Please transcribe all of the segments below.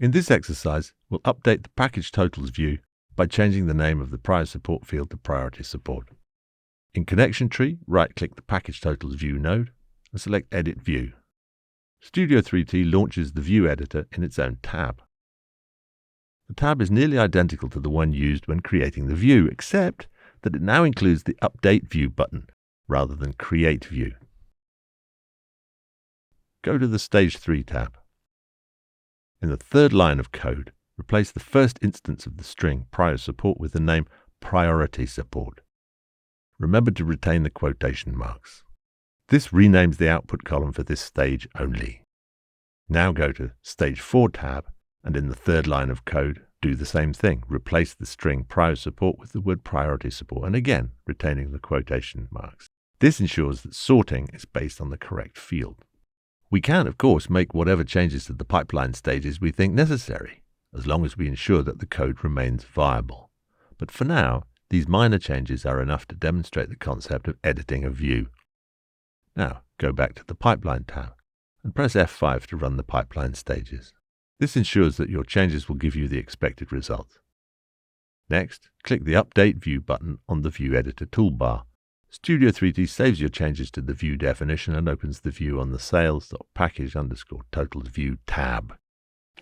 In this exercise, we'll update the package totals view by changing the name of the prior support field to priority support. In Connection Tree, right-click the package totals view node and select Edit View. Studio 3T launches the view editor in its own tab. The tab is nearly identical to the one used when creating the view, except that it now includes the Update View button rather than Create View. Go to the Stage 3 tab. In the third line of code, replace the first instance of the string prior support with the name Priority Support. Remember to retain the quotation marks. This renames the output column for this stage only. Now go to Stage 4 tab, and in the third line of code, do the same thing. Replace the string prior support with the word priority support, and again, retaining the quotation marks. This ensures that sorting is based on the correct field. We can, of course, make whatever changes to the pipeline stages we think necessary, as long as we ensure that the code remains viable. But for now, these minor changes are enough to demonstrate the concept of editing a view. Now, go back to the Pipeline tab and press F5 to run the pipeline stages. This ensures that your changes will give you the expected result. Next, click the Update View button on the View Editor toolbar. Studio 3T saves your changes to the view definition and opens the view on the sales.package_totals view tab.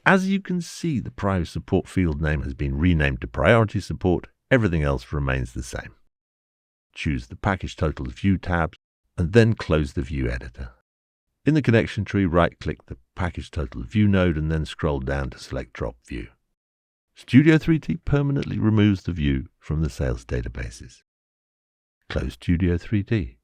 As you can see, the prior support field name has been renamed to Priority Support. Everything else remains the same. Choose the Package Totals View tab and then close the View Editor. In the connection tree, right-click the Package Totals View node and then scroll down to select Drop View. Studio 3T permanently removes the view from the sales databases. Close Studio 3T.